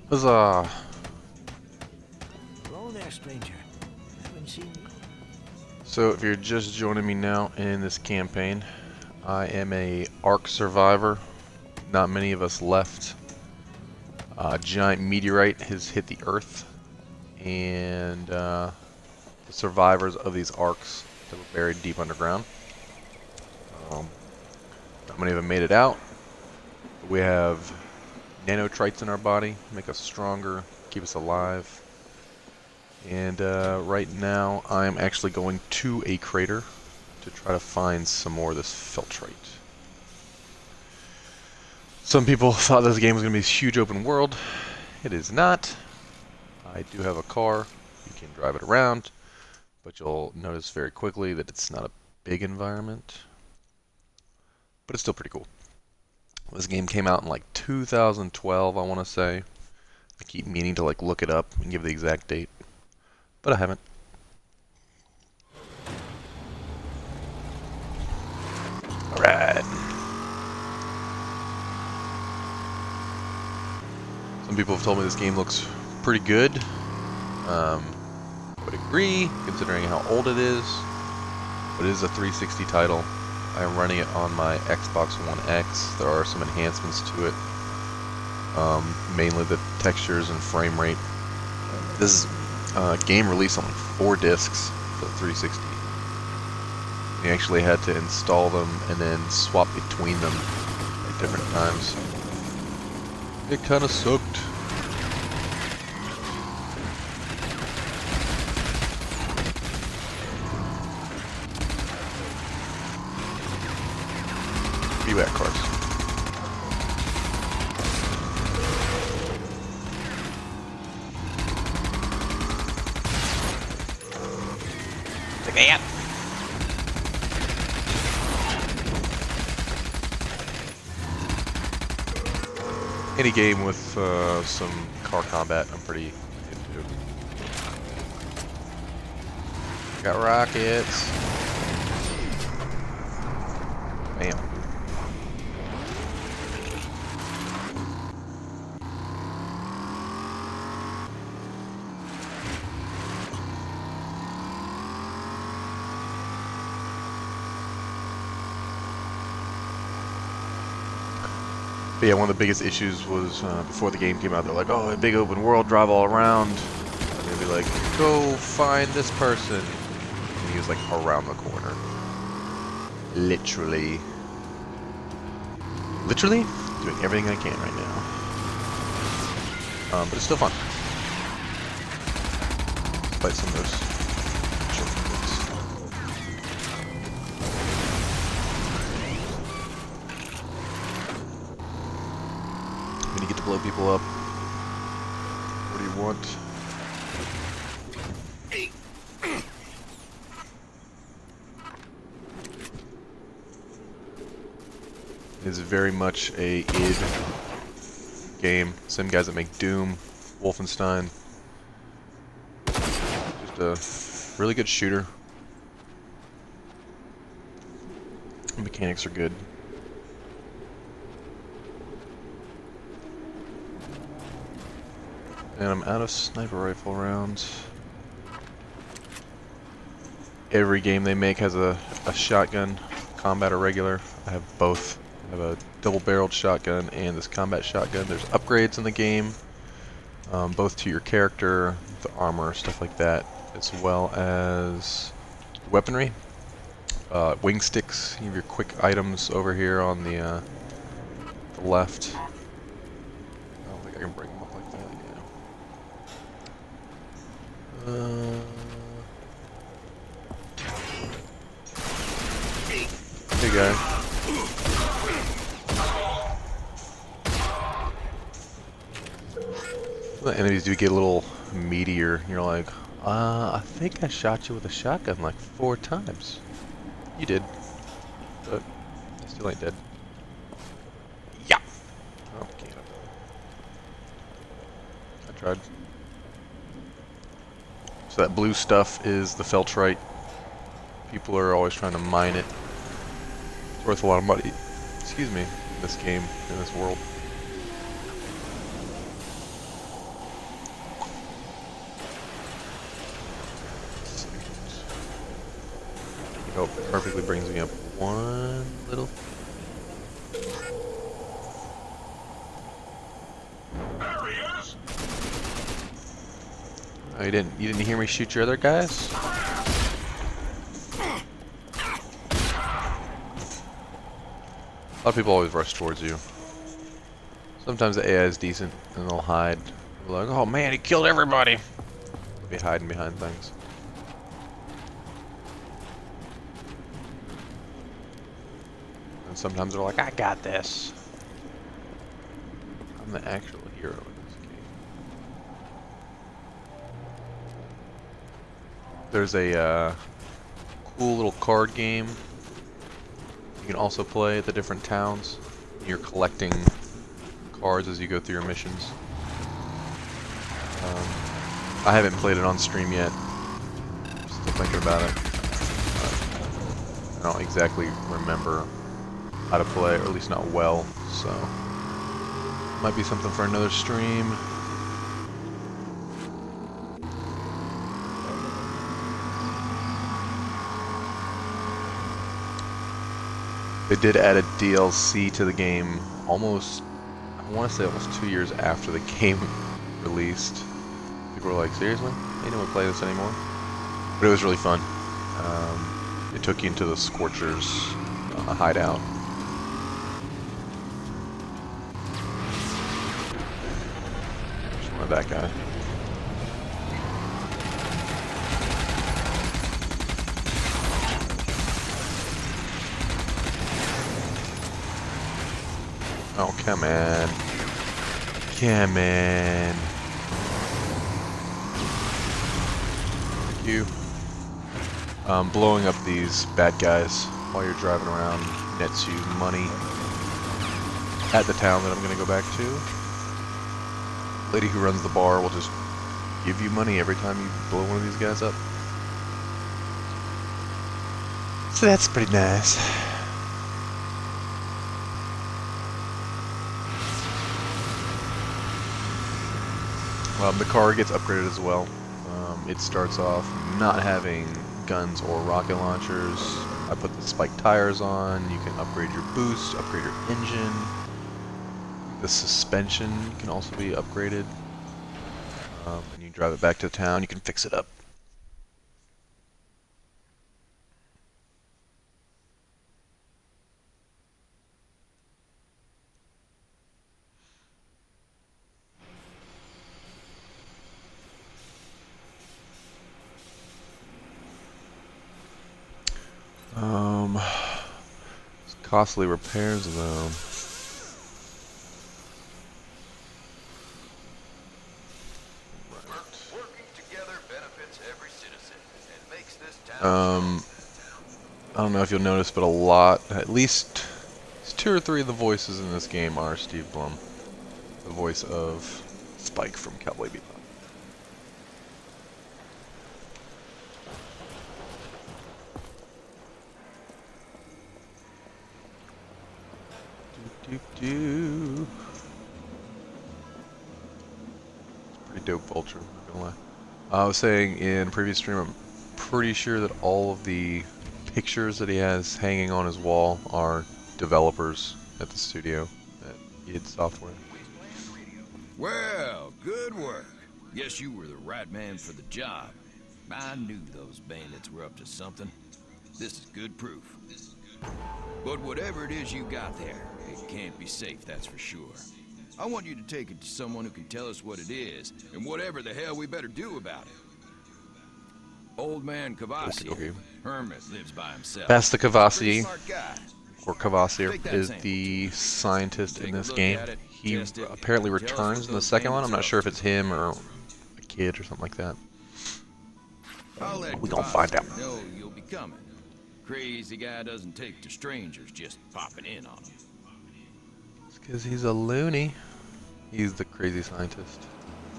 Huzzah! Hello there, stranger. Haven't seen you. So if you're just joining me now in this campaign, I am a Ark survivor. Not many of us left. A giant meteorite has hit the Earth, and the survivors of these Arks that were buried deep underground. Not many of them made it out. We have nanotrites in our body, make us stronger, keep us alive. And right now I'm actually going to a crater to try to find some more of this feltrite. Some people thought this game was going to be this huge open world. It is not. I do have a car. You can drive it around. But you'll notice very quickly that it's not a big environment. But it's still pretty cool. This game came out in like 2012, I want to say. I keep meaning to like look it up and give the exact date. But I haven't. Alright. Some people have told me this game looks pretty good. I would agree, considering how old it is. But it is a 360 title. I am running it on my Xbox One X. There are some enhancements to it. Mainly the textures and frame rate. This game released on like 4 discs for the 360. You actually had to install them and then swap between them at different times. It kind of sucked. Beware cars. Take it. Any game with some car combat, I'm pretty into. Got rockets. Bam. But yeah, one of the biggest issues was before the game came out, they're like, oh, a big open world, drive all around. And they'd be like, go find this person. And he was like around the corner. Literally. Literally? Doing everything I can right now. But it's still fun. Despite some of those shortcuts. When you get to blow people up, what do you want? It's very much a id game. Same guys that make Doom, Wolfenstein. Just a really good shooter. The mechanics are good. And I'm out of sniper rifle rounds. Every game they make has a shotgun, combat or regular. I have both. I have a double-barreled shotgun and this combat shotgun. There's upgrades in the game, both to your character, the armor, stuff like that, as well as weaponry. Wing sticks, you have your quick items over here on the left. I don't think I can bring them up like that. Hey guy. The enemies do get a little meatier. You're like, I think I shot you with a shotgun like 4 times. You did. But I still ain't dead. Yeah. Oh, can't. I tried. So that blue stuff is the feltrite. People are always trying to mine it. It's worth a lot of money. Excuse me. in this game, in this world. Oh, perfectly brings me up one little. Oh, you didn't hear me shoot your other guys? A lot of people always rush towards you. Sometimes the AI is decent and they'll hide. They're like, oh man, he killed everybody. They'll be hiding behind things. And sometimes they're like, I got this. I'm the actual hero in this game. There's a cool little card game you can also play at the different towns. You're collecting cards as you go through your missions. I haven't played it on stream yet. Still thinking about it. I don't exactly remember how to play, or at least not well, so might be something for another stream. They did add a DLC to the game almost, I want to say almost 2 years after the game released. People were like, seriously? Ain't no one play this anymore? But it was really fun. It took you into the Scorchers hideout. Just wanted that guy. Oh, come on. Come on. Thank you. Blowing up these bad guys while you're driving around nets you money at the town that I'm going to go back to. The lady who runs the bar will just give you money every time you blow one of these guys up. So that's pretty nice. The car gets upgraded as well. It starts off not having guns or rocket launchers. I put the spiked tires on. You can upgrade your boost, upgrade your engine. The suspension can also be upgraded. And you drive it back to town, you can fix it up. It's costly repairs though. Working together benefits every citizen and makes this town. I don't know if you'll notice, but at least 2 or 3 of the voices in this game are Steve Blum, the voice of Spike from Cowboy Bebop. It's pretty dope vulture, not gonna lie. I was saying in a previous stream, I'm pretty sure that all of the pictures that he has hanging on his wall are developers at the studio at id Software. Well, good work. Guess you were the right man for the job. I knew those bandits were up to something. This is good proof. But whatever it is you got there, it can't be safe, that's for sure. I want you to take it to someone who can tell us what it is, and whatever the hell we better do about it. Old man Cavassi, Okay. hermit, lives by himself. That's the Cavassi, Smart guy. or Cavassi, Take that is sample. the scientist Take in a this look game. at it, He test it, apparently and tell us returns what in the those second one. I'm not bandits sure are if it's him or a kid or something like that. I'll let We gonna find out. Cavassi know you'll be coming. Crazy guy doesn't take to strangers just popping in on him. It's because he's a loony. He's the crazy scientist.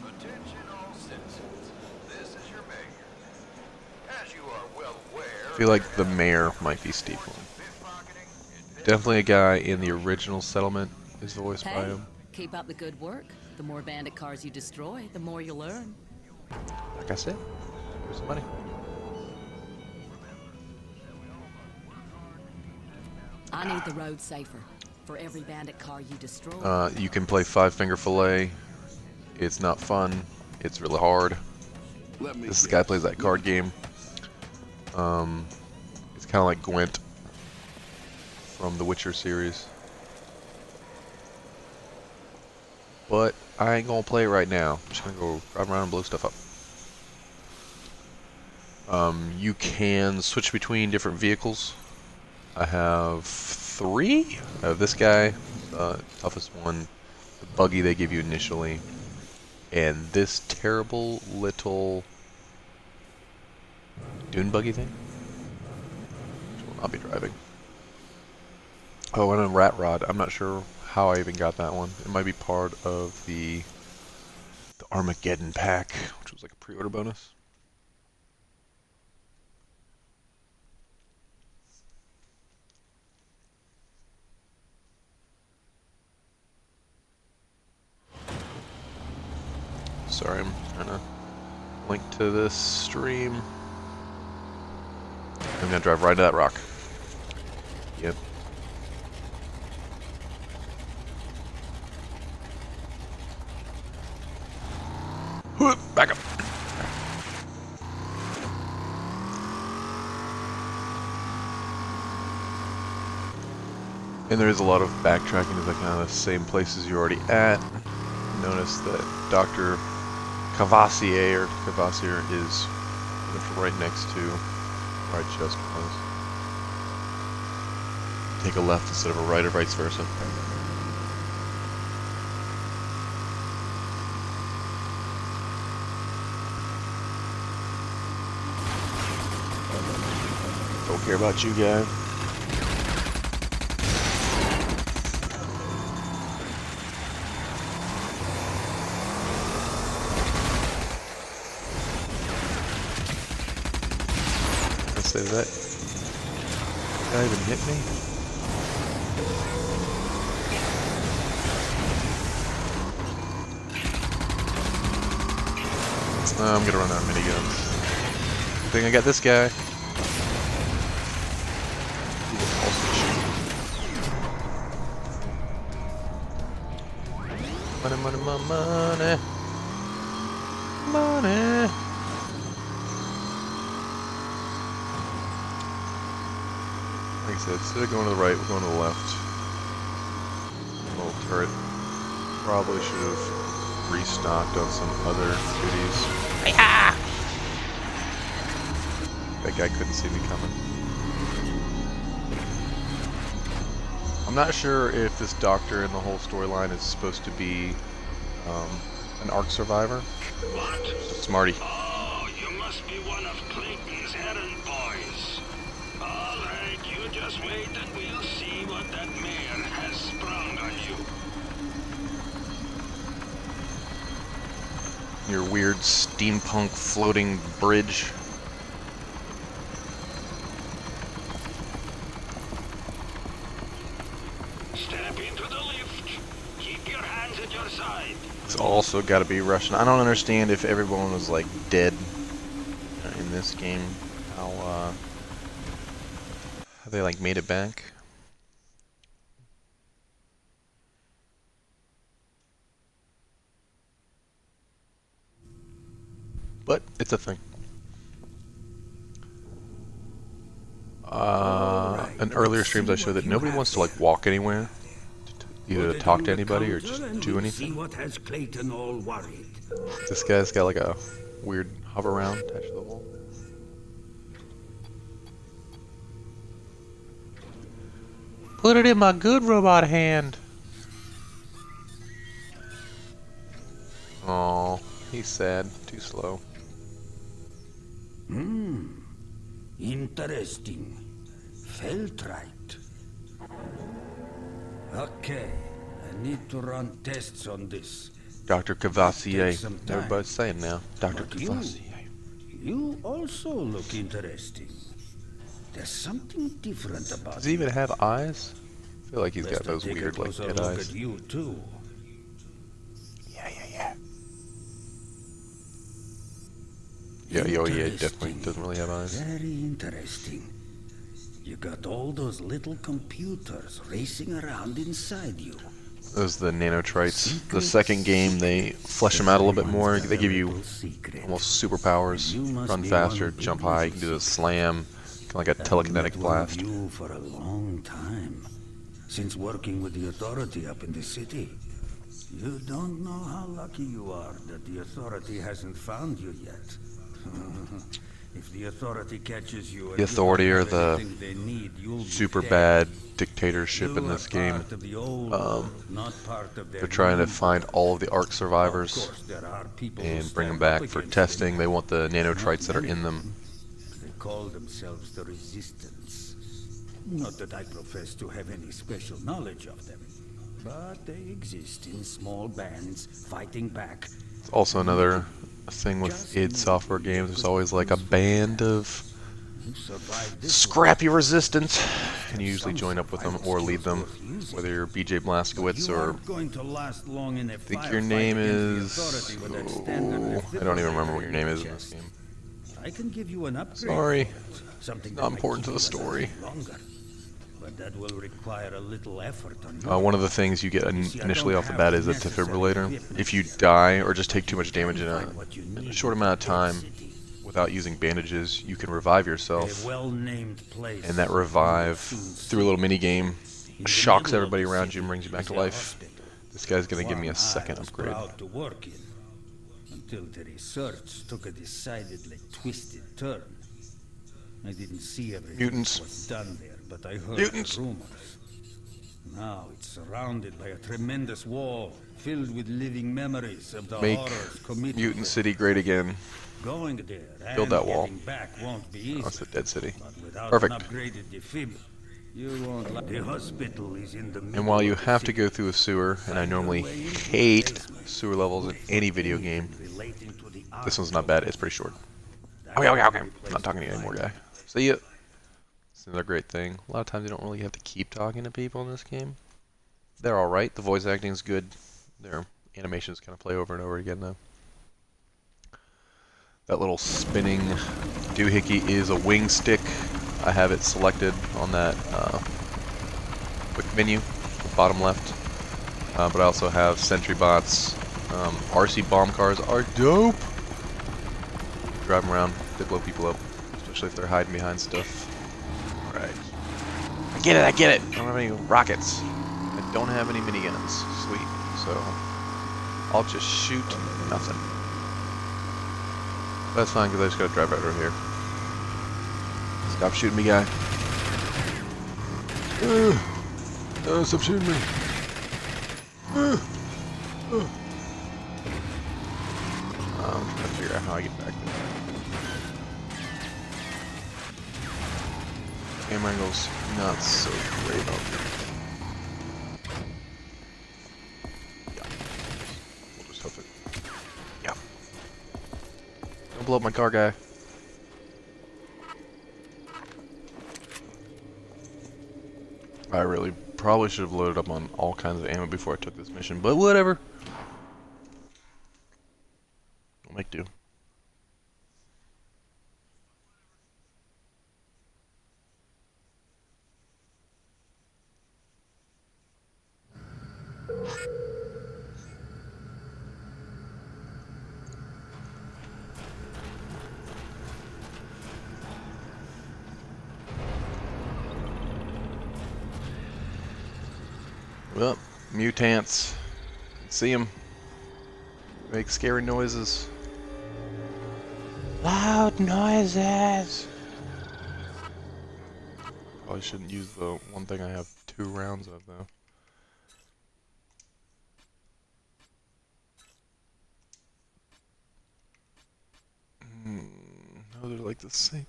Attention all citizens. This is your mayor. As you are well aware, I feel like the mayor might be Steve Blum. Definitely a guy in the original Settlement is voiced by Hey, him. keep up the good work. The more bandit cars you destroy, the more you'll earn. Like I said, here's the money. I need the road safer. For every bandit car you destroy. You can play Five Finger Fillet. It's not fun. It's really hard. This guy plays that card game. It's kind of like Gwent from the Witcher series. But I ain't gonna play it right now. I'm just gonna go drive around and blow stuff up. You can switch between different vehicles. I have 3. I have this guy, toughest one, the buggy they give you initially, and this terrible little dune buggy thing, which will not be driving. Oh, and a rat rod. I'm not sure how I even got that one. It might be part of the Armageddon pack, which was like a pre-order bonus. Sorry, I'm trying to link to this stream. I'm gonna drive right to that rock. Yep. Back up. And there is a lot of backtracking to the kind of the same places you're already at. Notice that Dr. Cavassier is right next to where I just was. Take a left instead of a right or vice versa. Don't care about you guys. Say that guy even hit me? I'm gonna run out of miniguns. I think I got this guy. Money, money, money, money. Money. Like I said, instead of going to the right, we're going to the left. Little turret. Probably should have restocked on some other goodies. That guy couldn't see me coming. I'm not sure if this doctor in the whole storyline is supposed to be an ARC survivor. What? Smarty. Oh, you must be one of Clayton's errand boys. All right, you just wait and we'll see what that mayor has sprung on you. Your weird steampunk floating bridge. Step into the lift. Keep your hands at your side. It's also got to be Russian. I don't understand if everyone was like dead in this game. How they like made it back. But it's a thing. In earlier streams I showed that nobody wants to like walk anywhere, either to talk to anybody or just do anything. What has Clayton all worried? This guy's got like a weird hover round attached to the wall. Put it in my good robot hand. Oh, he's sad. Too slow. Interesting. Felt right. Okay, I need to run tests on this. Dr. Cavassier. Take some time. Everybody's saying now. Dr. But you- Cavassier. You also look interesting. There's something different about Does he even have eyes? I feel like he's got Best I those take a weird, like, closer dead look eyes. at you too. Yeah, yeah, definitely doesn't really have eyes. Very interesting. You got all those little computers racing around inside you. Those are the nanotrites. The second game, they flesh them out a little bit more. They give you almost superpowers. Run faster, jump high, you can do the slam, kind of like a telekinetic blast. You for a long time, since working with the authority up in the city. You don't know how lucky you are that the authority hasn't found you yet. If the authority catches you, The authority are the they need, super bad dictatorship in this game. They're trying to find all of the Ark survivors and bring them back for testing. They want the nanotrites that are in them. They call themselves the Resistance. Not that I profess to have any special knowledge of them, but they exist in small bands, fighting back. It's also another thing with id Software games. There's always like a band of scrappy resistance, and you usually join up with them or lead them, whether you're BJ Blazkowicz or I think your name is... Oh, I don't even remember what your name is in this game. I can give you an upgrade. Sorry, Something not important to the story. But that will require a little effort on One of the things you get initially off the bat is a defibrillator. If you die or just take too much damage in a short amount of time without using bandages, you can revive yourself. And that revive, through a little mini game, shocks everybody around you and brings you back to life. This guy's going to give me a second upgrade. Until the research took a decidedly twisted turn. I didn't see everything Mutants. that was done there, but I heard Mutants. rumors. Now it's surrounded by a tremendous wall filled with living memories of the Make horrors committed Mutant there. City great again. Going there Build and that wall. getting back won't be easy. Oh, it's a dead city. But without Perfect. an upgraded defib, you won't like the hospital is in the And while you have to go through a sewer, and I normally hate sewer levels in any video game, this one's not bad. It's pretty short. Okay. I'm not talking to you anymore, guy. See ya. It's another great thing. A lot of times you don't really have to keep talking to people in this game. They're alright. The voice acting's good. Their animations kind of play over and over again, though. That little spinning doohickey is a wing stick. I have it selected on that quick menu, bottom left. But I also have sentry bots. RC bomb cars are dope. Drive them around, they blow people up, especially if they're hiding behind stuff. Alright. I get it! I don't have any rockets. I don't have any miniguns. Sweet. So, I'll just shoot nothing. That's fine, because I just gotta drive right over here. Stop shooting me, guy. Stop shooting me. I'm trying to figure out how I get back there. Camera angle's not so great on here. Yeah. We'll just hope it. Yeah. Don't blow up my car, guy. I really probably should have loaded up on all kinds of ammo before I took this mission, but whatever. I'll make do. Well, mutants. See them. Make scary noises. Loud noises! Probably shouldn't use the one thing I have 2 rounds of, though. No, they're like the same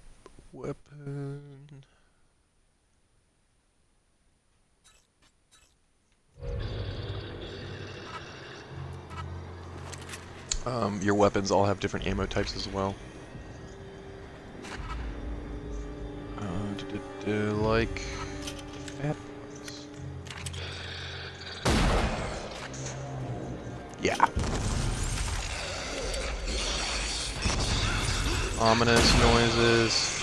weapon. Your weapons all have different ammo types as well. Like fat ones. Yeah. Ominous noises.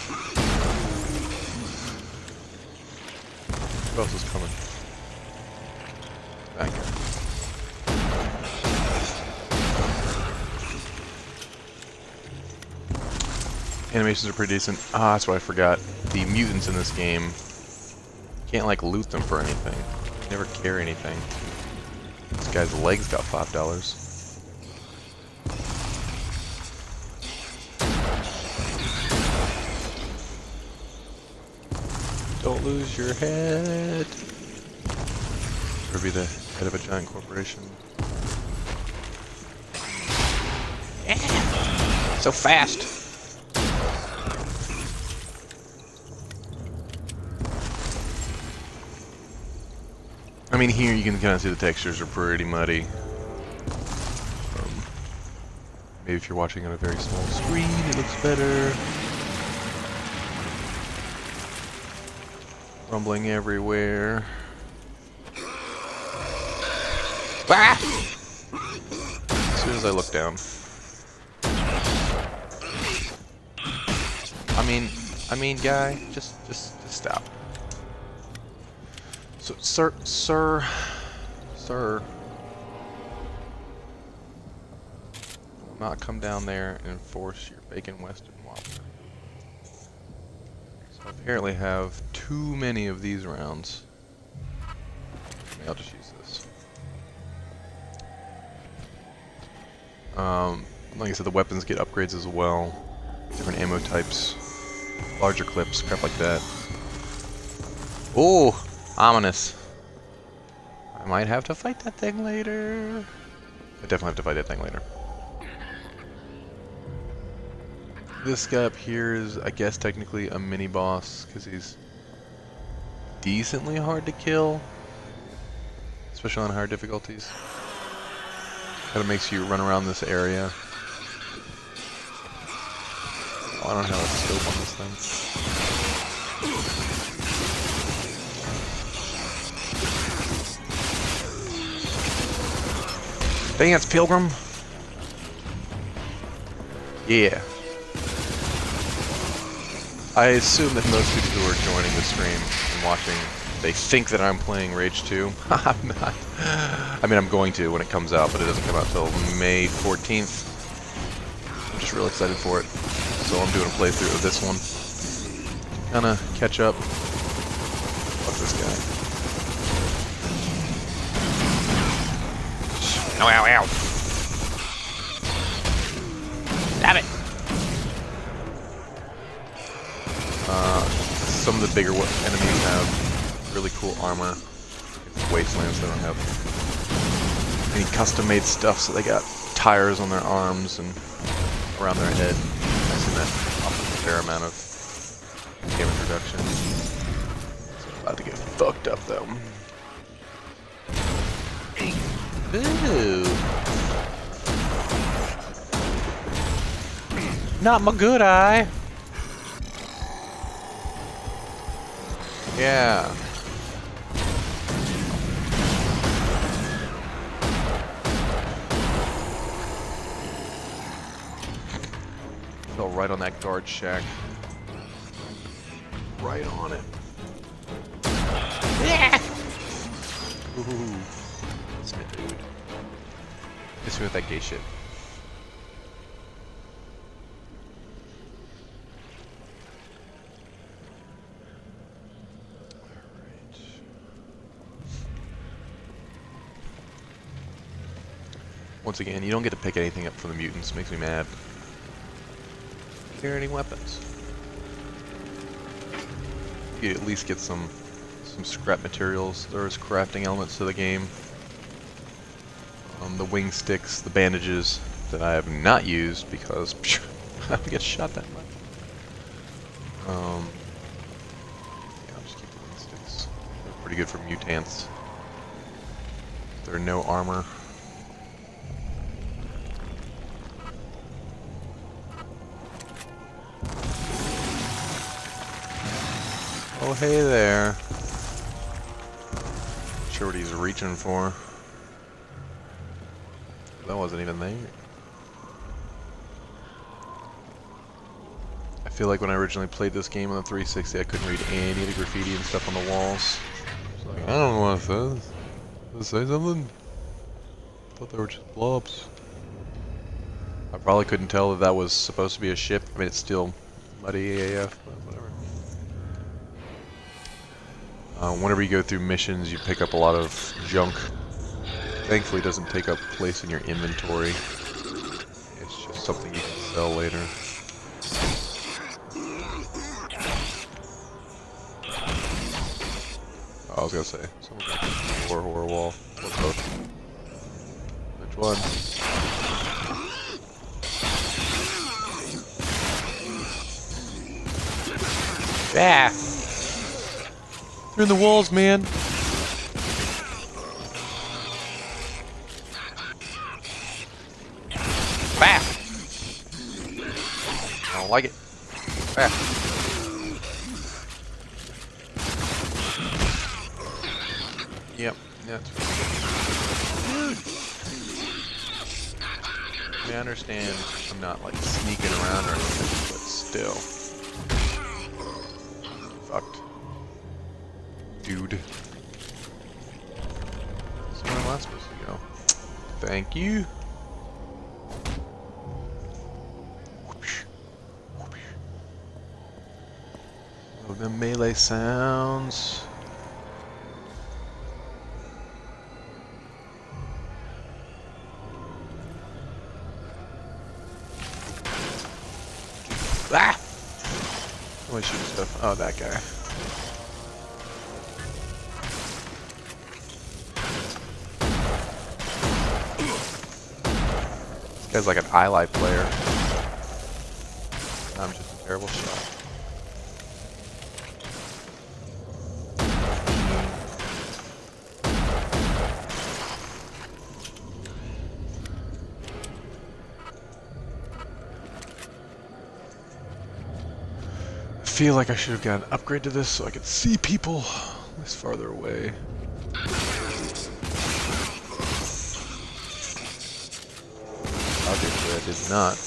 Who else is coming? Back here. Animations are pretty decent. Ah, that's what I forgot. The mutants in this game, you can't like loot them for anything. You never carry anything. This guy's legs got $5. Don't lose your head. Or be the head of a giant corporation. Yeah. So fast. I mean, here you can kind of see the textures are pretty muddy. Maybe if you're watching on a very small screen, it looks better. Rumbling everywhere. Ah! As soon as I look down. I mean, guy, just stop. So, sir, will not come down there and enforce your bacon western waffle. So I apparently have too many of these rounds. Maybe I'll just use this. Like I said, the weapons get upgrades as well. Different ammo types, larger clips, crap like that. Oh! Ominous. I might have to fight that thing later. I definitely have to fight that thing later. This guy up here is, I guess, technically a mini boss because he's decently hard to kill, especially on higher difficulties. Kind of makes you run around this area. Oh, I don't have a scope on this thing. Dance, Pilgrim! Yeah. I assume that most people who are joining the stream and watching, they think that I'm playing Rage 2. I'm not. I mean, I'm going to when it comes out, but it doesn't come out till May 14th. I'm just real excited for it. So I'm doing a playthrough of this one. Kinda catch up. Fuck this guy. Ow, ow, ow. Damn it! Some of the bigger enemies have really cool armor. Wastelands, they don't have any custom-made stuff, so they got tires on their arms and around their head. I've seen that often a fair amount of damage reduction. So I'm about to get fucked up, though. Ooh. Not my good eye. Yeah. Fell right on that guard shack. Right on it. Yeah. Ooh. Smith dude. Miss me with that gay shit. Alright. Once again, you don't get to pick anything up from the mutants. Makes me mad. Carry any weapons. You at least get some scrap materials. There's crafting elements to the game. The wing sticks, the bandages that I have not used because I don't get shot that much. Yeah, I'll just keep the wing sticks. They're pretty good for mutants. There are no armor. Oh, hey there. Not sure what he's reaching for. That wasn't even there. I feel like when I originally played this game on the 360, I couldn't read any of the graffiti and stuff on the walls. It's like, I don't know what it says. Does it say something? I thought they were just blobs. I probably couldn't tell if that was supposed to be a ship. I mean, it's still muddy AF, but whatever. Whenever you go through missions, you pick up a lot of junk. Thankfully, it doesn't take up place in your inventory. It's just something you can sell later. I was gonna say, someone's gonna put a horror wall. What's both? Which one? Ah! They're in the walls, man! Bah! I don't like it. Bah! Yep, that's right. I mean, I understand I'm not like sneaking around or anything, but still. Fucked. Dude. So where am I supposed to go? Thank you. Whoosh. Whoosh. Oh, the melee sounds. Ah! Why shoot stuff? Oh, that guy. This guy's like an eye player. I'm just a terrible shot. I feel like I should have got an upgrade to this so I could see people this farther away. Obviously I did not.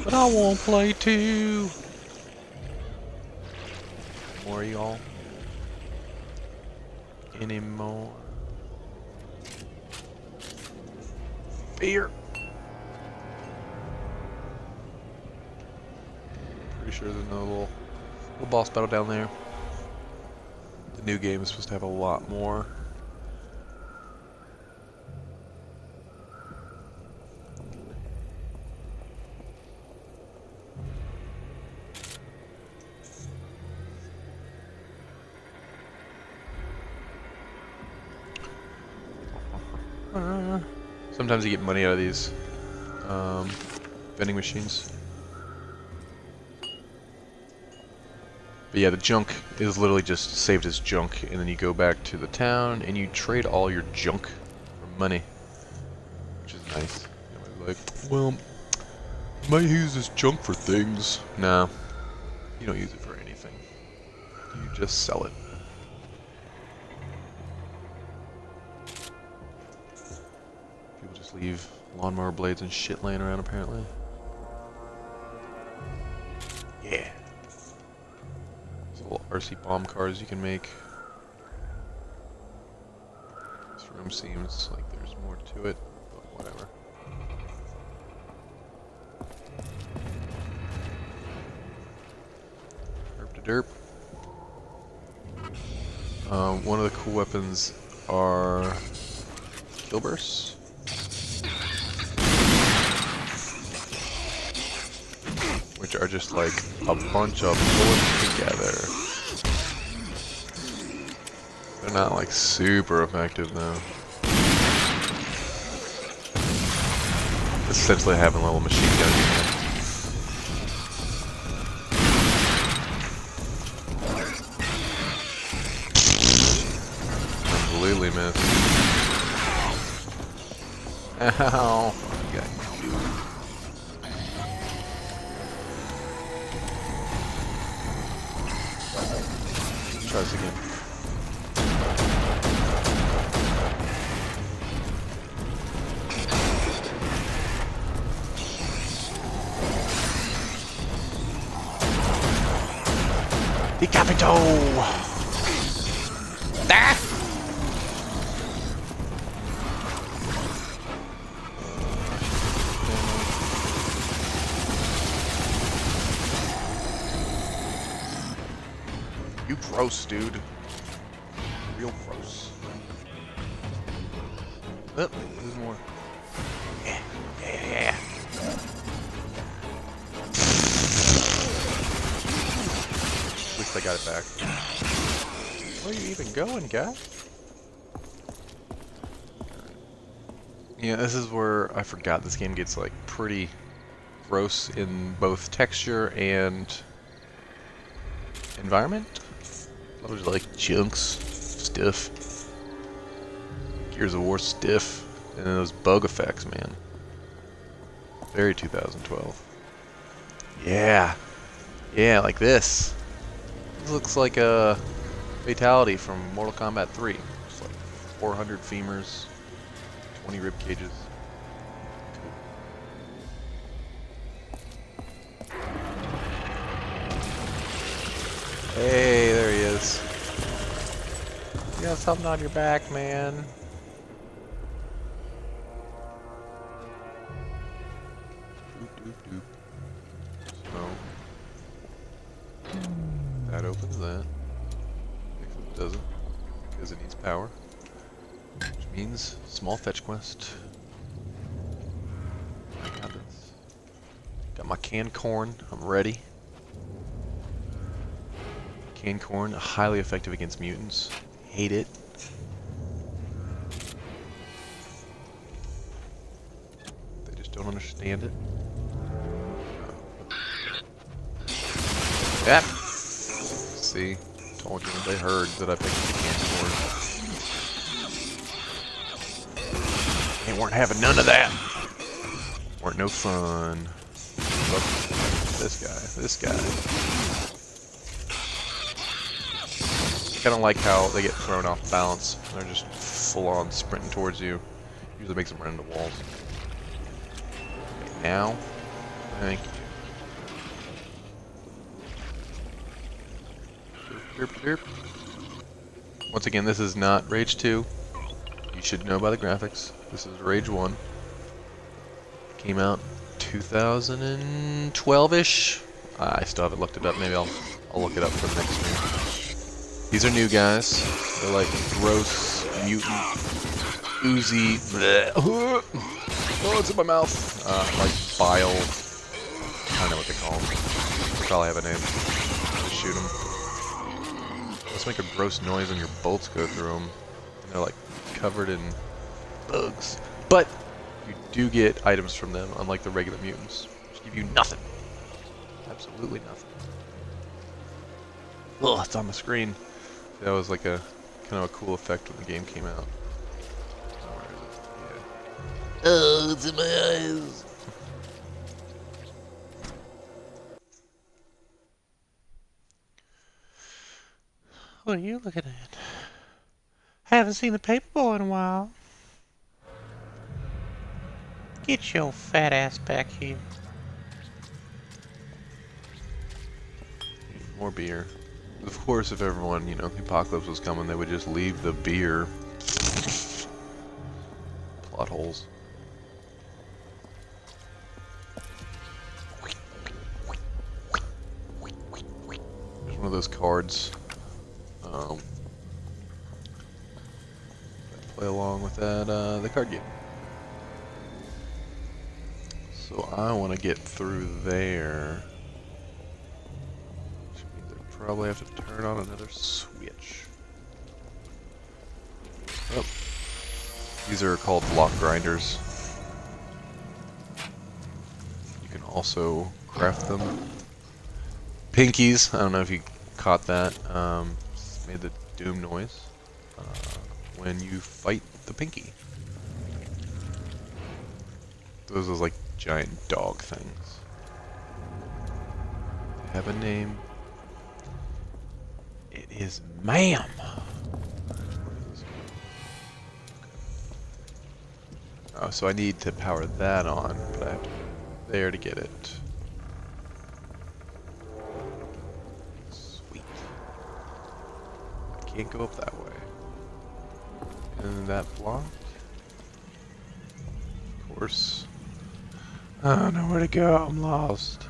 But I won't play too. More y'all. Anymore. Fear. Pretty sure there's no little boss battle down there. The new game is supposed to have a lot more. Sometimes you get money out of these vending machines. But yeah, the junk is literally just saved as junk, and then you go back to the town and you trade all your junk for money, which is nice. Like, well, might use this junk for things. Nah, you don't use it for anything. You just sell it. People just leave lawnmower blades and shit laying around, apparently. Yeah. Little RC bomb cars you can make. This room seems like there's more to it, but whatever. Derp to derp. One of the cool weapons are kill bursts. Which are just like a bunch of bullets together. They're not like super effective though. Essentially having a little machine gun unit. Completely missed. Ow. Okay. Try this again. Memento! Ah! You gross, dude. Real gross. Oh, there's more. Yeah. At least I got it back. Where are you even going, guy? Yeah, this is where I forgot this game gets like pretty gross in both texture and environment. Those are like chunks, stiff. Gears of War stiff, and then those bug effects, man. Very 2012. Yeah, like this. This looks like a fatality from Mortal Kombat 3. It's like 400 femurs, 20 rib cages. Hey, there he is. You got something on your back, man. So, that opens that. If it doesn't, because it needs power. Which means small fetch quest. I got this. Got my canned corn. I'm ready. Canned corn, highly effective against mutants. Hate it. They just don't understand it. Yep. See, told you they heard that I picked the canned corn. They weren't having none of that. Weren't no fun. Look, this guy. I don't like how they get thrown off balance. They're just full on sprinting towards you. Usually makes them run into walls. Okay, now, thank you. Once again, this is not Rage 2. You should know by the graphics. This is Rage 1. Came out 2012-ish. I still haven't looked it up. Maybe I'll look it up for the next stream. These are new guys. They're like gross, mutant, oozy. Bleh. Oh, it's in my mouth. Like bile. I don't know what they call them. They probably have a name. Just shoot them. Let's make a gross noise when your bolts go through them. And they're like covered in bugs. But you do get items from them, unlike the regular mutants, which give you nothing. Absolutely nothing. Ugh, it's on the screen. That was like a kind of a cool effect when the game came out. Where is it? Yeah. Oh, it's in my eyes. What are you looking at? Haven't seen the paper boy in a while. Get your fat ass back here. More beer. Of course, if everyone, the apocalypse was coming, they would just leave the beer. Plot holes. There's one of those cards. Play along with that, the card game. So I want to get through there. Probably have to turn on another switch. Oh. These are called block grinders. You can also craft them. Pinkies, I don't know if you caught that, made the doom noise when you fight the pinky. Those are like giant dog things. They have a name. It is ma'am. Oh, so I need to power that on, but I have to go there to get it. Sweet. Can't go up that way. And that blocked. Of course. I don't know where to go. I'm lost.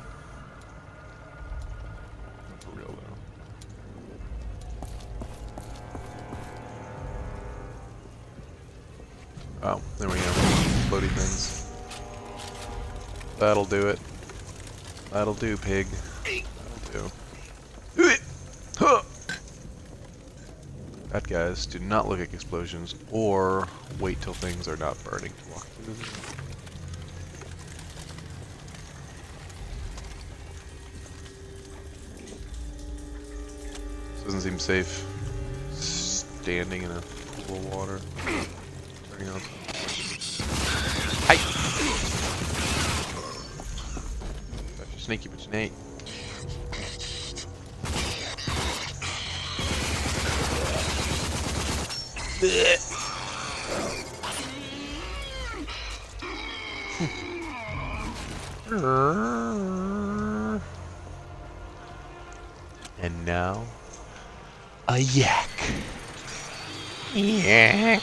Not for real though. Oh, there we go. Floaty things. That'll do it. That'll do, pig. That'll do. Bad guys do not look at explosions or wait till things are not burning to walk through them. This doesn't seem safe. Standing in a pool of water. Turning on. Hi! Got your sneaky but you ain't. And now, a yak. Yak. Yak.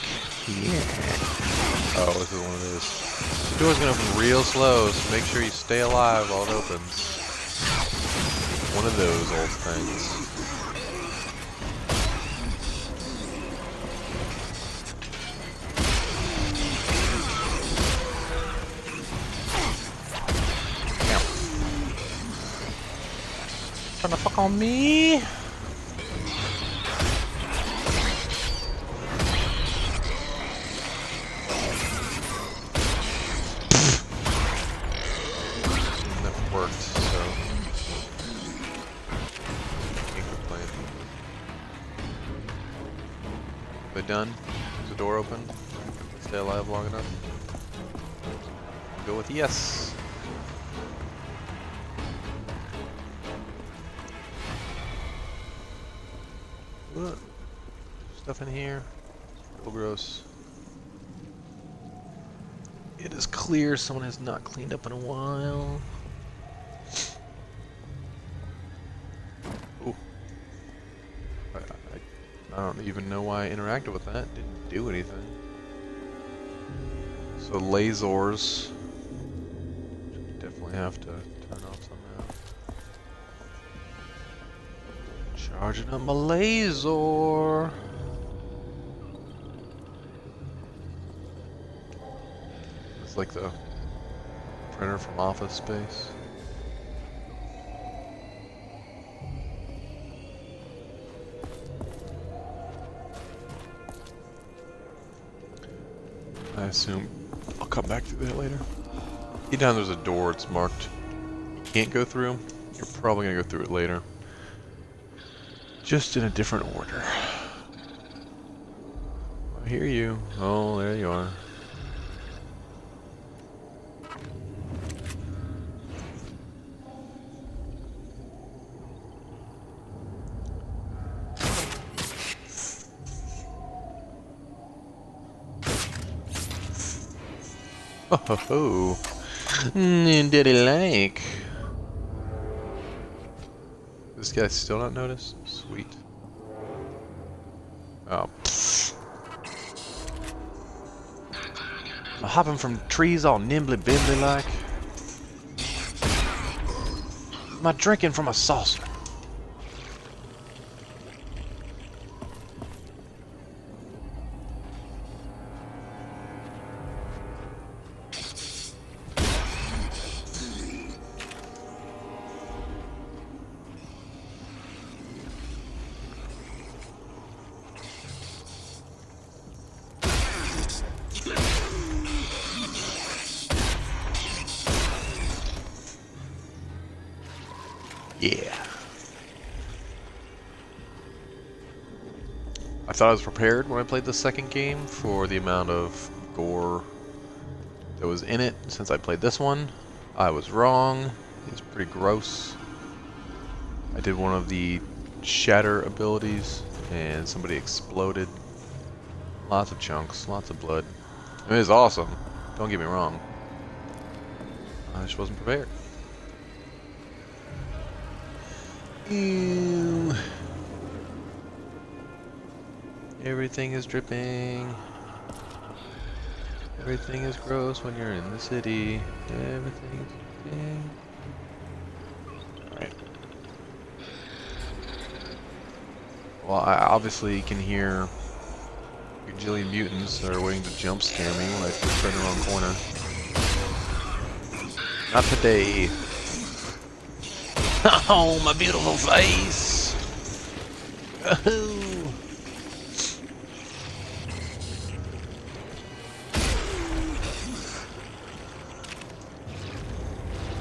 Oh, this is one of those. The door's gonna open real slow, so make sure you stay alive while it opens. One of those old things. Trying to fuck on me? That worked, so can't complain. Are they done? Is the door open? Stay alive long enough? Go with yes. What? Stuff in here. Real gross. It is clear someone has not cleaned up in a while. Ooh. I don't even know why I interacted with that. Didn't do anything. So lasers. Definitely have to turn off somehow. Charging up my laser. It's like the printer from Office Space. I assume I'll come back to that later. Anytime there's a door, it's marked you can't go through. You're probably gonna go through it later. Just in a different order. I hear you. Oh, there you are. Ho ho ho. Daddy like. This guy still not noticed? Sweet. Oh. I'm hopping from trees all nimbly bimbly like. Am I drinking from a saucer? Yeah. I thought I was prepared when I played the second game for the amount of gore that was in it since I played this one. I was wrong. It's pretty gross. I did one of the shatter abilities and somebody exploded. Lots of chunks, lots of blood. It is awesome. Don't get me wrong. I just wasn't prepared. Ew. Everything is dripping. Everything is gross when you're in the city. Everything is dripping. Alright. Well, I obviously can hear a gajillion mutants that are waiting to jump scare me when I just turn the wrong corner. Not today. Oh, my beautiful face! Oh.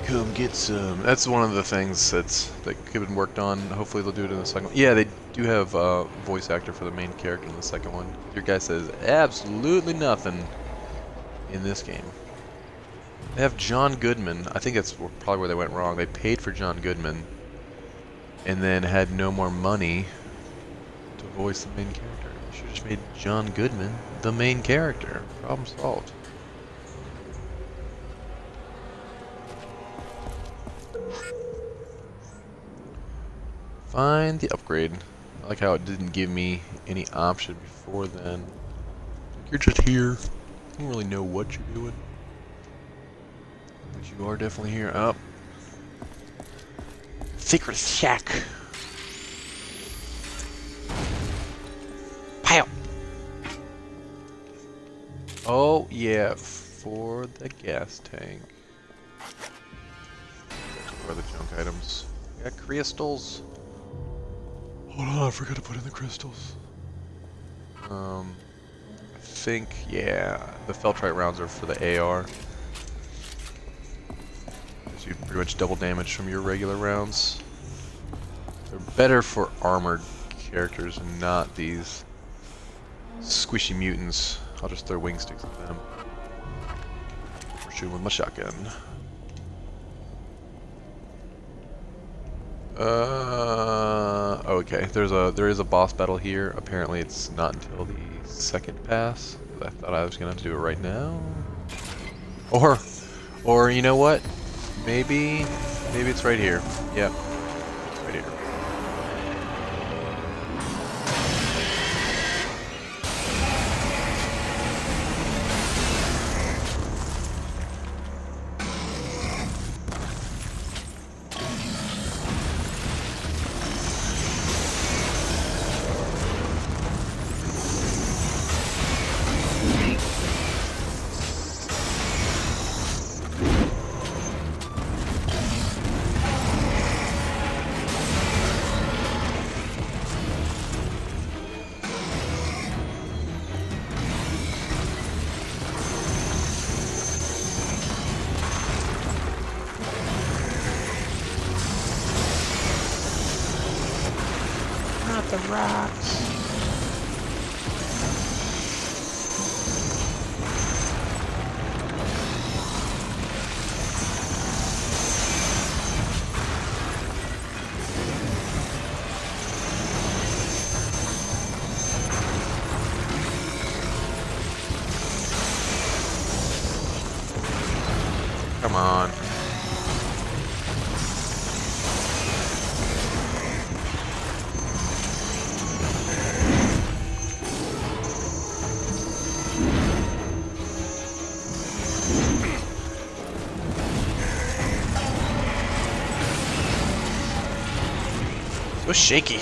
Come get some. That's one of the things that could have been worked on. Hopefully they'll do it in the second one. Yeah, they do have a voice actor for the main character in the second one. Your guy says absolutely nothing in this game. They have John Goodman. I think that's probably where they went wrong. They paid for John Goodman and then had no more money to voice the main character. They should have just made John Goodman the main character. Problem solved. Find the upgrade. I like how it didn't give me any option before then. You're just here. You don't really know what you're doing. But you are definitely here. Up. Secret shack. Pow! Oh, yeah. For the gas tank. Where are the junk items? We got crystals. Hold on, I forgot to put in the crystals. I think, yeah, the Feltrite rounds are for the AR. So you pretty much double damage from your regular rounds. They're better for armored characters and not these squishy mutants. I'll just throw wing sticks at them. We're shooting with my shotgun. Okay. There is a boss battle here. Apparently, it's not until the second pass. I thought I was gonna have to do it right now. Or you know what? Maybe it's right here. Yep, it's right here. The rocks. Come on. So shaky.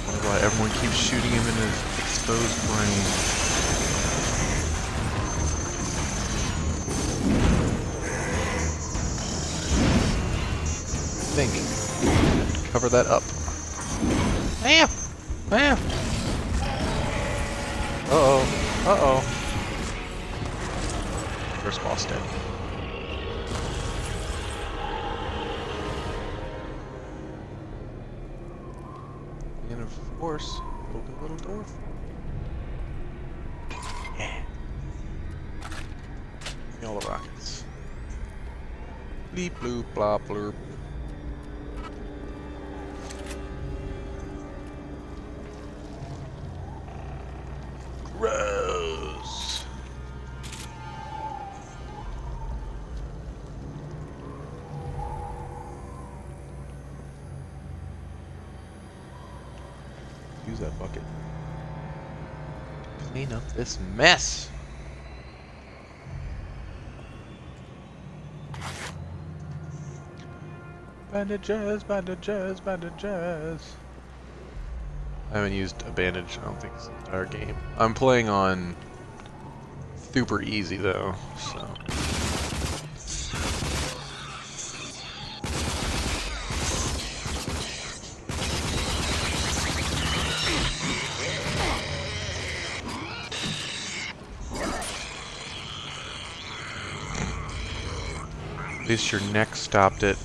Wonder why everyone keeps shooting him in his exposed brain. Think. Cover that up. Bam! Bam! Uh-oh. Uh-oh. First boss dead. And of course, open a little door. Yeah. Give me all the rockets. Bleep bloop blop blurp. Gross. use that bucket. Clean up this mess. Bandages, bandages, bandages. I haven't used a bandage, I don't think, this entire game. I'm playing on super easy though, so. At least your neck stopped it.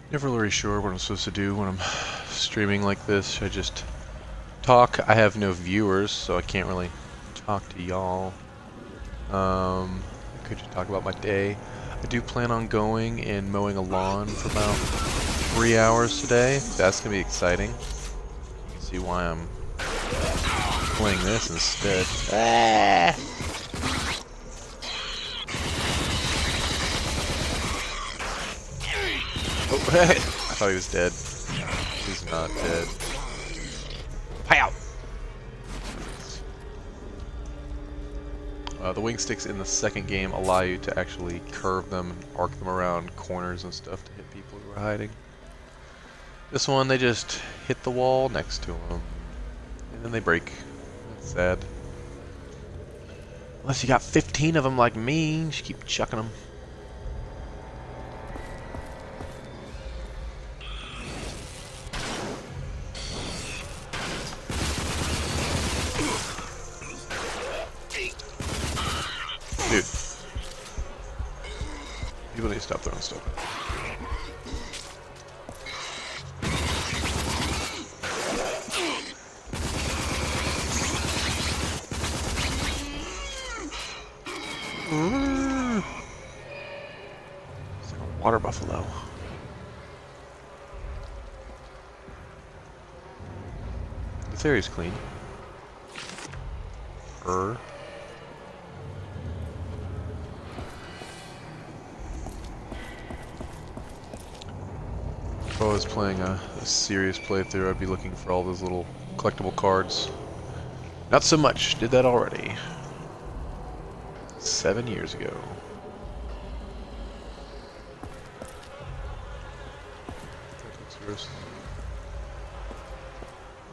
Never really sure what I'm supposed to do when I'm streaming like this. Should I just talk? I have no viewers, so I can't really talk to y'all. I could just talk about my day. I do plan on going and mowing a lawn for about 3 hours today. That's gonna be exciting. You can see why I'm playing this instead. Ah! Oh, I thought he was dead. He's not dead. Pow! The wing sticks in the second game allow you to actually curve them and arc them around corners and stuff to hit people who are hiding. This one, they just hit the wall next to them, and then they break. That's sad. Unless you got 15 of them like me, you just keep chucking them. Dude. People need to stop throwing stuff. It's like a water buffalo. This area's clean. If I was playing a serious playthrough, I'd be looking for all those little collectible cards. Not so much. Did that already. 7 years ago.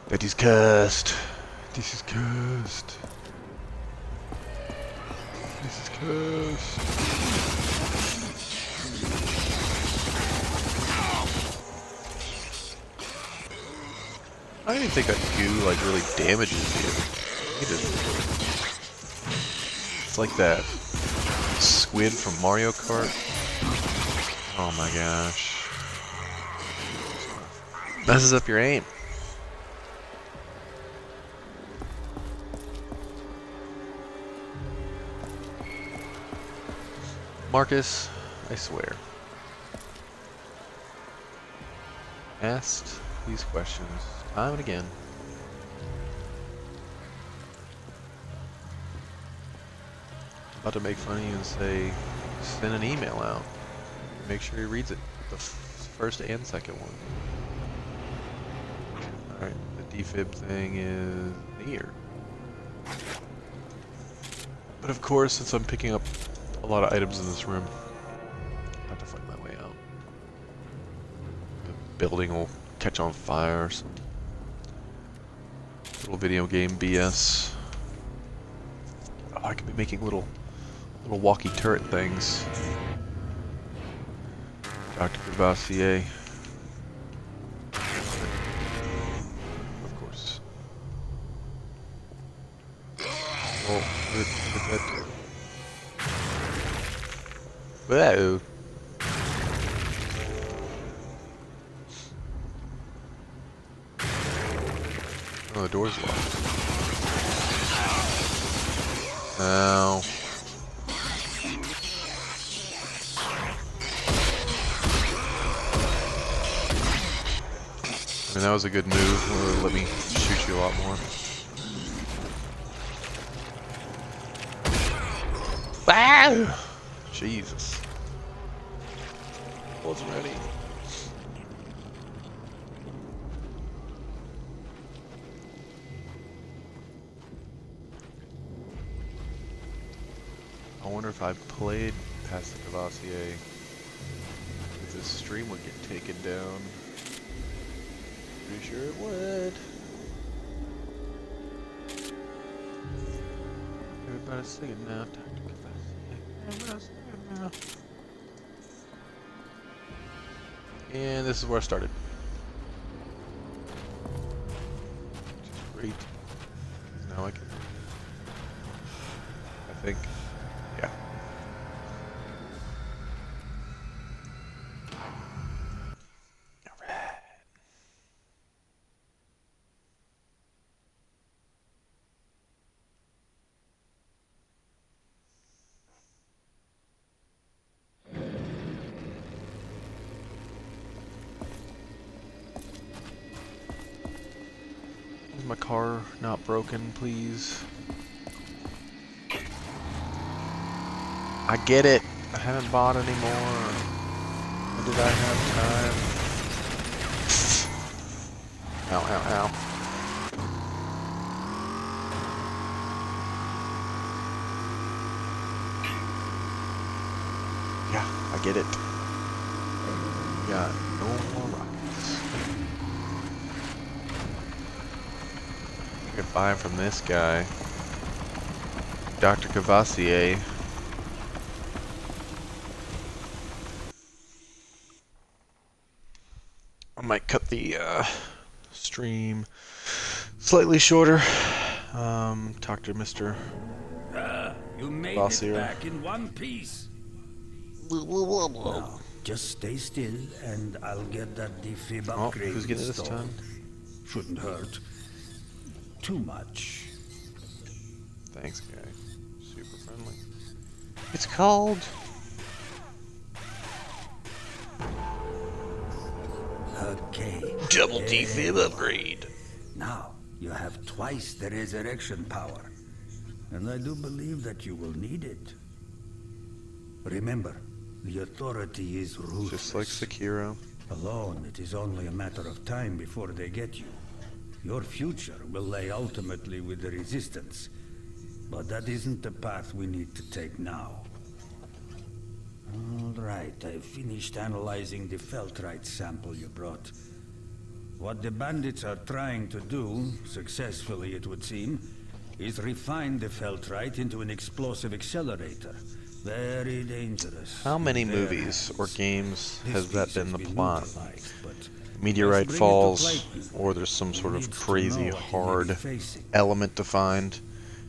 Betty's cursed. This is cursed. This is cursed. I don't even think that goo like really damages you. It just, it's like that squid from Mario Kart. Oh my gosh. Messes up your aim. Marcus, I swear. Asked these questions time and again. About to make fun of you and say, send an email out. Make sure he reads it. The first and second one. Alright, the defib thing is here. But of course, since I'm picking up a lot of items in this room, I have to find my way out. The building will catch on fire or some little video game BS. Oh, I could be making little walkie turret things. Dr. Cavassier. Of course. Oh, look at that. Whoa. Oh, the door's locked. Ow. mean, that was a good move. It would let me shoot you a lot more. Wow! Jesus. Wasn't ready. I wonder if I played past the Cavassier, if this stream would get taken down. Pretty sure it would. Everybody's singing now. Everybody's singing now. And this is where I started. Which is great. Now I can, I think, yeah. Alright. Is my car not broken, please? I get it. I haven't bought any more. When did I have time? Ow, ow, ow. Yeah, I get it. We got no more rockets. I could buy from this guy, Dr. Cavassier. I might cut the stream slightly shorter. Talk to Mr. You made Bossier. it back in one piece. Now, just stay still, and I'll get that defib Oh, upgrade who's getting it this installed. time? Shouldn't hurt too much. Thanks, guy. Super friendly. It's called. Okay. Double defib upgrade. Now, you have twice the resurrection power. And I do believe that you will need it. Remember, the authority is ruthless. Just like Sekiro. Alone, it is only a matter of time before they get you. Your future will lay ultimately with the Resistance. But that isn't the path we need to take now. All right, I've finished analyzing the feltrite sample you brought. What the bandits are trying to do, successfully it would seem, is refine the feltrite into an explosive accelerator. Very dangerous. How many in their movies or hands. games This has that piece been the been plot? neutralized, but Meteorite let's bring it to falls, Clayton. or there's some sort of Needs to crazy know what he may be hard facing. element to find.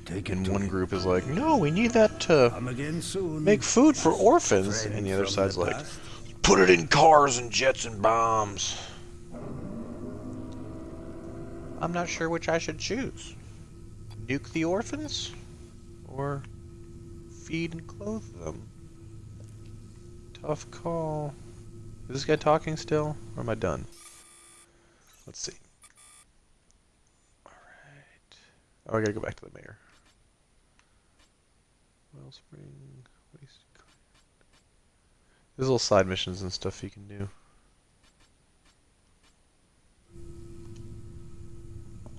Take it And to one him. group is like, no, we need that to Come again soon. make food for my orphans. friend And the other from side's the like, past. put it in cars and jets and bombs. I'm not sure which I should choose. Nuke the orphans? Or feed and clothe them? Tough call. Is this guy talking still? Or am I done? Let's see. Alright. Oh, I gotta go back to the mayor. Wellspring. Waste. There's little side missions and stuff you can do.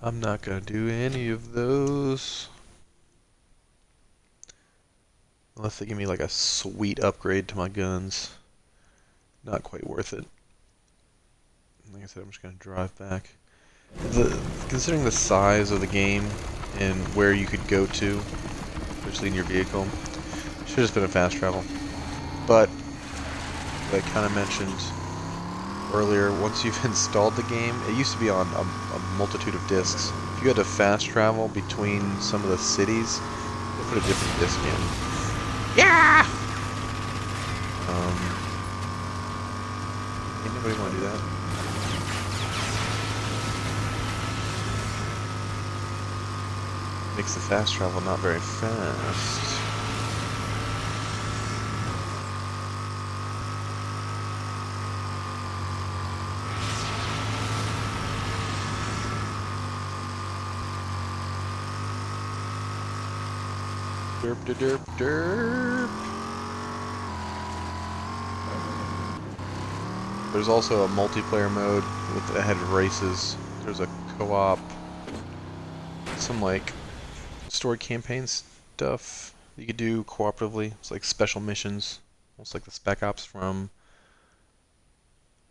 I'm not gonna do any of those. Unless they give me like a sweet upgrade to my guns. Not quite worth it. Like I said, I'm just gonna drive back. Considering the size of the game and where you could go to, especially in your vehicle, should have just been a fast travel. But, like I kind of mentioned earlier, once you've installed the game, it used to be on a multitude of discs. If you had to fast travel between some of the cities, they put a different disc in. Yeah! Ain't nobody want to do that. Makes the fast travel not very fast. Derp, derp, derp, derp. There's also a multiplayer mode that had races. There's a co-op, some like story campaign stuff you could do cooperatively. It's like special missions, almost like the Spec Ops from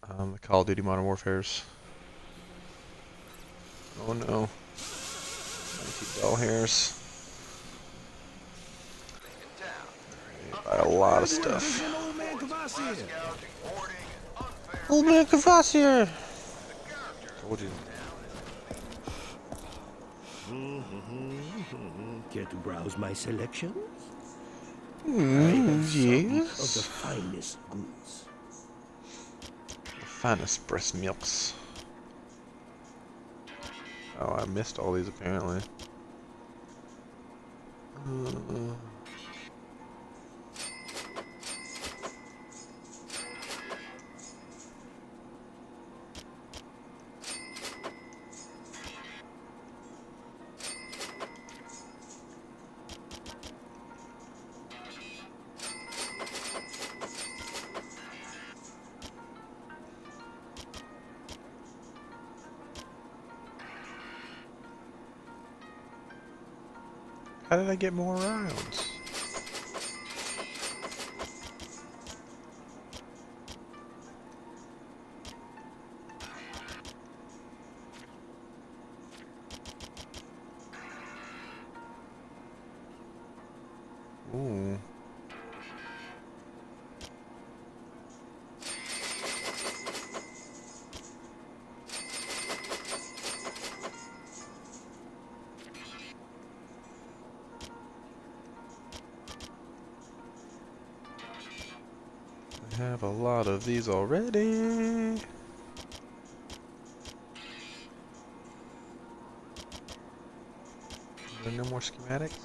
the Call of Duty Modern Warfares. Oh no. Mighty bell hairs. Buy a lot of stuff. Old man Cavassier! Told you. Care to browse my selection? Mm, Of the yes. finest goods. The finest breast milks. Oh, I missed all these apparently. How did I get more rounds? Ooh. I have a lot of these already. Are there no more schematics?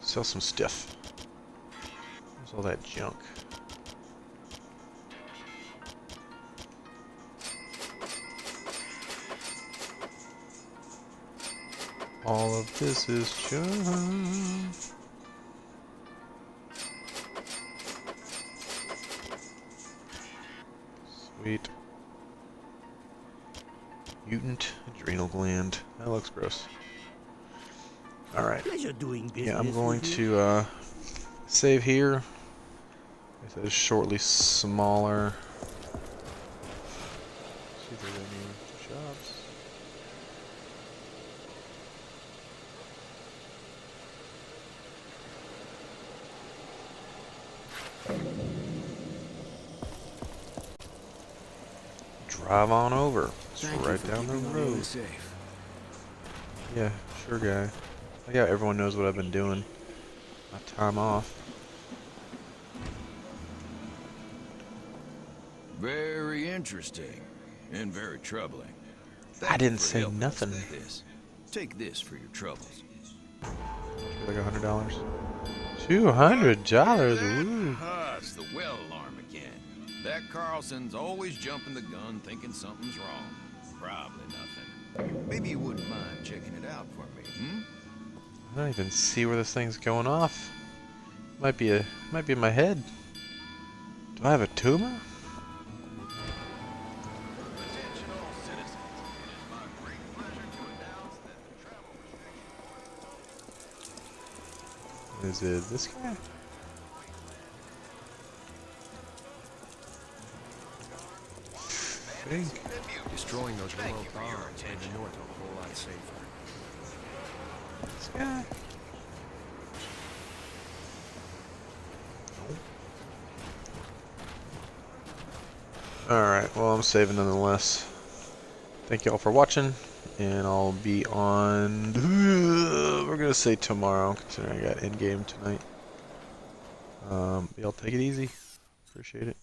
Sell some stuff. Where's all that junk? All of this is junk. Sweet. Mutant adrenal gland. That looks gross. Alright. Pleasure doing business. Yeah, I'm going with you. to save here. This is shortly smaller. See if there's any shops. Drive on over. It's right down the road. Yeah, sure guy. Yeah, everyone knows what I've been doing. My time off. Very interesting. And very troubling. I didn't Thank you for say helping us nothing. with this. Take this for your troubles. Like $100. $200. Woo. It's the well alarm again. That Carlson's always jumping the gun thinking something's wrong. Probably nothing. Maybe you wouldn't mind checking it out for me, hmm? I don't even see where this thing's going off. Might be in my head. Do I have a tumor? Attention all citizens. It is my great pleasure to announce that the travel Is it this guy? Think. Destroying those Thank royal you for your bombs made attention. the north a whole lot safer. This guy? Alright, well I'm saving nonetheless. Thank you all for watching, and I'll be on, we're gonna say tomorrow, considering I got endgame tonight. Y'all take it easy. Appreciate it.